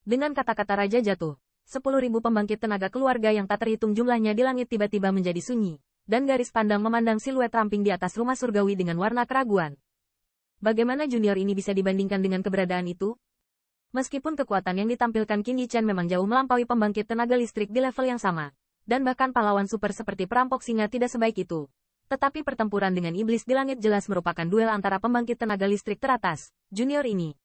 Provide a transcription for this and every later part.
Dengan kata-kata raja jatuh, 10.000 pembangkit tenaga keluarga yang tak terhitung jumlahnya di langit tiba-tiba menjadi sunyi, dan garis pandang memandang siluet ramping di atas rumah surgawi dengan warna keraguan. Bagaimana junior ini bisa dibandingkan dengan keberadaan itu? Meskipun kekuatan yang ditampilkan Qin Yichen memang jauh melampaui pembangkit tenaga listrik di level yang sama, dan bahkan pahlawan super seperti perampok singa tidak sebaik itu. Tetapi pertempuran dengan iblis di langit jelas merupakan duel antara pembangkit tenaga listrik teratas, junior ini.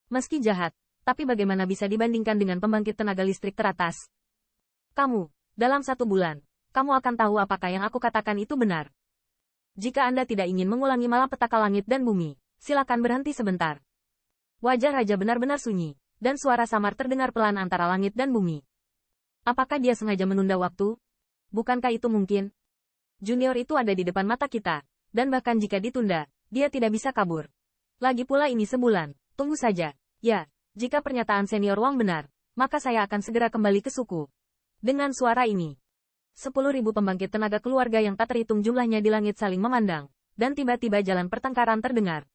Meski jahat, tapi bagaimana bisa dibandingkan dengan pembangkit tenaga listrik teratas? Kamu, dalam 1 bulan, kamu akan tahu apakah yang aku katakan itu benar. Jika Anda tidak ingin mengulangi malapetaka langit dan bumi, silakan berhenti sebentar. Wajah raja benar-benar sunyi, dan suara samar terdengar pelan antara langit dan bumi. Apakah dia sengaja menunda waktu? Bukankah itu mungkin? Junior itu ada di depan mata kita, dan bahkan jika ditunda, dia tidak bisa kabur. Lagi pula ini sebulan, tunggu saja. Ya, jika pernyataan senior Wang benar, maka saya akan segera kembali ke suku. Dengan suara ini, 10.000 pembangkit tenaga keluarga yang tak terhitung jumlahnya di langit saling memandang, dan tiba-tiba jalan pertengkaran terdengar.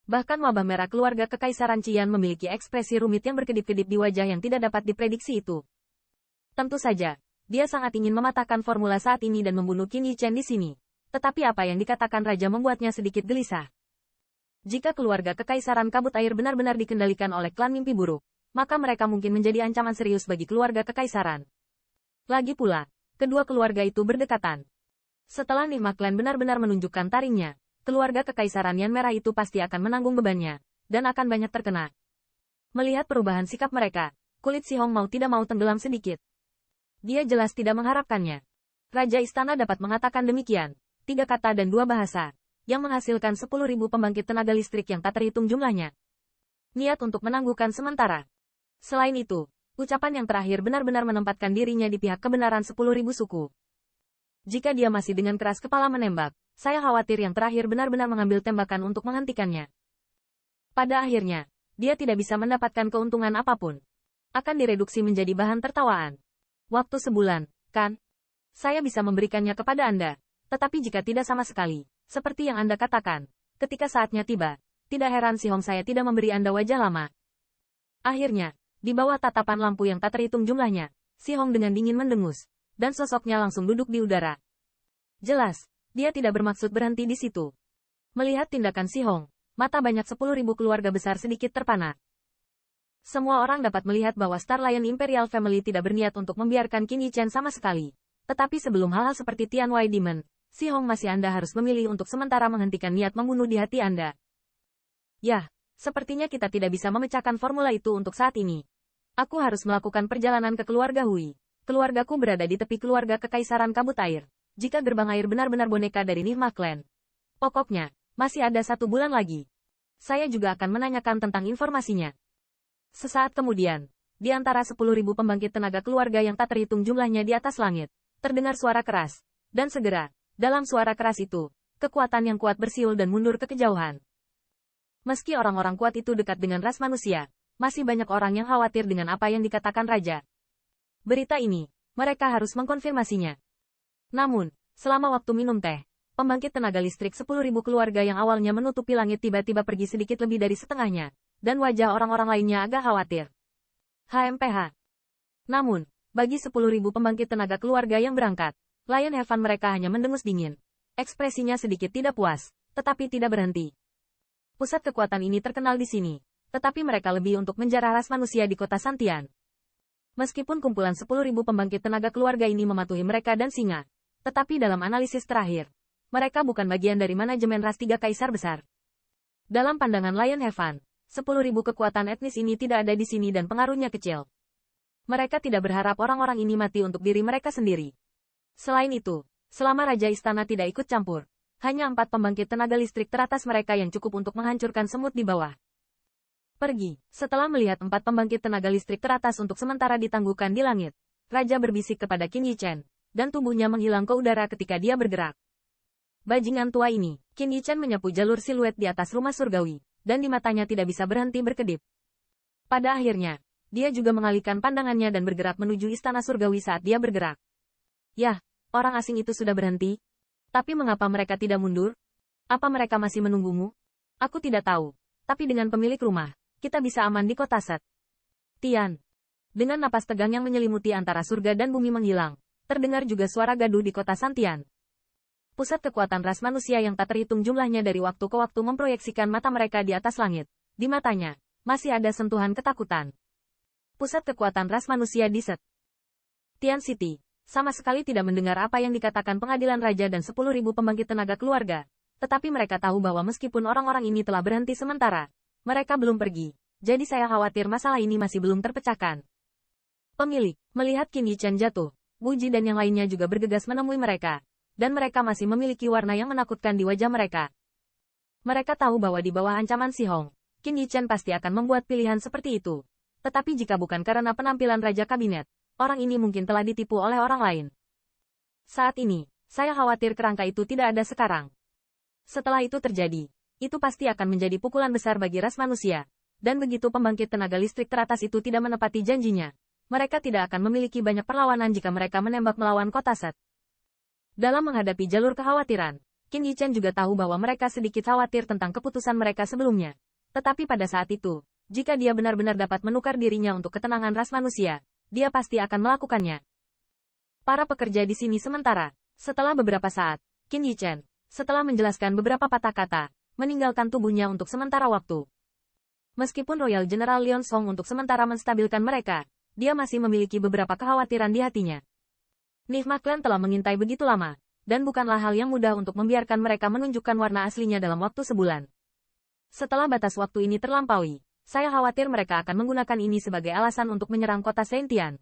Bahkan wabah merah keluarga Kekaisaran Qian memiliki ekspresi rumit yang berkedip-kedip di wajah yang tidak dapat diprediksi itu. Tentu saja, dia sangat ingin mematahkan formula saat ini dan membunuh Qin Yichen di sini. Tetapi apa yang dikatakan raja membuatnya sedikit gelisah. Jika keluarga Kekaisaran Kabut Air benar-benar dikendalikan oleh klan mimpi buruk, maka mereka mungkin menjadi ancaman serius bagi keluarga Kekaisaran. Lagi pula, kedua keluarga itu berdekatan. Setelah Nigma Clan benar-benar menunjukkan taringnya, keluarga Kekaisaran Yan Merah itu pasti akan menanggung bebannya, dan akan banyak terkena. Melihat perubahan sikap mereka, kulit Si Hong mau tidak mau tenggelam sedikit. Dia jelas tidak mengharapkannya. Raja Istana dapat mengatakan demikian, 3 kata dan 2 bahasa, yang menghasilkan 10.000 pembangkit tenaga listrik yang tak terhitung jumlahnya. Niat untuk menangguhkan sementara. Selain itu, ucapan yang terakhir benar-benar menempatkan dirinya di pihak kebenaran 10.000 suku. Jika dia masih dengan keras kepala menembak, saya khawatir yang terakhir benar-benar mengambil tembakan untuk menghentikannya. Pada akhirnya, dia tidak bisa mendapatkan keuntungan apapun. Akan direduksi menjadi bahan tertawaan. Waktu sebulan, kan? Saya bisa memberikannya kepada Anda. Tetapi jika tidak sama sekali, seperti yang Anda katakan, ketika saatnya tiba, tidak heran Si Hong saya tidak memberi Anda wajah lama. Akhirnya, di bawah tatapan lampu yang tak terhitung jumlahnya, Si Hong dengan dingin mendengus, dan sosoknya langsung duduk di udara. Jelas, dia tidak bermaksud berhenti di situ. Melihat tindakan Si Hong, mata banyak 10.000 keluarga besar sedikit terpana. Semua orang dapat melihat bahwa Star Lion Imperial Family tidak berniat untuk membiarkan Qin Yichen sama sekali. Tetapi sebelum hal-hal seperti Tian Wai Demon, Si Hong masih Anda harus memilih untuk sementara menghentikan niat membunuh di hati Anda. Yah, sepertinya kita tidak bisa memecahkan formula itu untuk saat ini. Aku harus melakukan perjalanan ke keluarga Hui. Keluargaku berada di tepi keluarga Kekaisaran Kabut Air. Jika gerbang air benar-benar boneka dari Nigma Clan. Pokoknya, masih ada 1 bulan lagi. Saya juga akan menanyakan tentang informasinya. Sesaat kemudian, di antara 10.000 pembangkit tenaga keluarga yang tak terhitung jumlahnya di atas langit, terdengar suara keras. Dan segera, dalam suara keras itu, kekuatan yang kuat bersiul dan mundur ke kejauhan. Meski orang-orang kuat itu dekat dengan ras manusia, masih banyak orang yang khawatir dengan apa yang dikatakan raja. Berita ini, mereka harus mengkonfirmasinya. Namun, selama waktu minum teh, pembangkit tenaga listrik 10.000 keluarga yang awalnya menutupi langit tiba-tiba pergi sedikit lebih dari setengahnya. Dan wajah orang-orang lainnya agak khawatir. HMPH. Namun, bagi 10.000 pembangkit tenaga keluarga yang berangkat, Lion Heaven mereka hanya mendengus dingin. Ekspresinya sedikit tidak puas, tetapi tidak berhenti. Pusat kekuatan ini terkenal di sini, tetapi mereka lebih untuk menjarah ras manusia di kota Santian. Meskipun kumpulan 10.000 pembangkit tenaga keluarga ini mematuhi mereka dan singa, tetapi dalam analisis terakhir, mereka bukan bagian dari manajemen ras 3 kaisar besar. Dalam pandangan Lion Heaven, 10.000 kekuatan etnis ini tidak ada di sini dan pengaruhnya kecil. Mereka tidak berharap orang-orang ini mati untuk diri mereka sendiri. Selain itu, selama Raja Istana tidak ikut campur, hanya 4 pembangkit tenaga listrik teratas mereka yang cukup untuk menghancurkan semut di bawah. Pergi. Setelah melihat 4 pembangkit tenaga listrik teratas untuk sementara ditangguhkan di langit, Raja berbisik kepada Qin Yichen, dan tubuhnya menghilang ke udara ketika dia bergerak. Bajingan tua ini, Qin Yichen menyapu jalur siluet di atas rumah surgawi, dan di matanya tidak bisa berhenti berkedip. Pada akhirnya, dia juga mengalihkan pandangannya dan bergerak menuju istana surgawi saat dia bergerak. Yah, orang asing itu sudah berhenti. Tapi mengapa mereka tidak mundur? Apa mereka masih menunggumu? Aku tidak tahu. Tapi dengan pemilik rumah, kita bisa aman di kota Set. Tian. Dengan napas tegang yang menyelimuti antara surga dan bumi menghilang, terdengar juga suara gaduh di kota Santian. Pusat kekuatan ras manusia yang tak terhitung jumlahnya dari waktu ke waktu memproyeksikan mata mereka di atas langit. Di matanya, masih ada sentuhan ketakutan. Pusat kekuatan ras manusia di Tian City, sama sekali tidak mendengar apa yang dikatakan pengadilan raja dan 10.000 pembangkit tenaga keluarga. Tetapi mereka tahu bahwa meskipun orang-orang ini telah berhenti sementara, mereka belum pergi. Jadi saya khawatir masalah ini masih belum terpecahkan. Pemilik, melihat Qin Yichen jatuh, Wu Ji dan yang lainnya juga bergegas menemui mereka. Dan mereka masih memiliki warna yang menakutkan di wajah mereka. Mereka tahu bahwa di bawah ancaman Si Hong, Qin Yichen pasti akan membuat pilihan seperti itu. Tetapi jika bukan karena penampilan Raja Kabinet, orang ini mungkin telah ditipu oleh orang lain. Saat ini, saya khawatir kerangka itu tidak ada sekarang. Setelah itu terjadi, itu pasti akan menjadi pukulan besar bagi ras manusia. Dan begitu pembangkit tenaga listrik teratas itu tidak menepati janjinya, mereka tidak akan memiliki banyak perlawanan jika mereka menembak melawan kota Set. Dalam menghadapi jalur kekhawatiran, Qin Yichen juga tahu bahwa mereka sedikit khawatir tentang keputusan mereka sebelumnya. Tetapi pada saat itu, jika dia benar-benar dapat menukar dirinya untuk ketenangan ras manusia, dia pasti akan melakukannya. Para pekerja di sini sementara, setelah beberapa saat, Qin Yichen, setelah menjelaskan beberapa patah kata, meninggalkan tubuhnya untuk sementara waktu. Meskipun Royal General Lion Song untuk sementara menstabilkan mereka, dia masih memiliki beberapa kekhawatiran di hatinya. Nihma Clan telah mengintai begitu lama, dan bukanlah hal yang mudah untuk membiarkan mereka menunjukkan warna aslinya dalam waktu sebulan. Setelah batas waktu ini terlampaui, saya khawatir mereka akan menggunakan ini sebagai alasan untuk menyerang kota Saint Tian,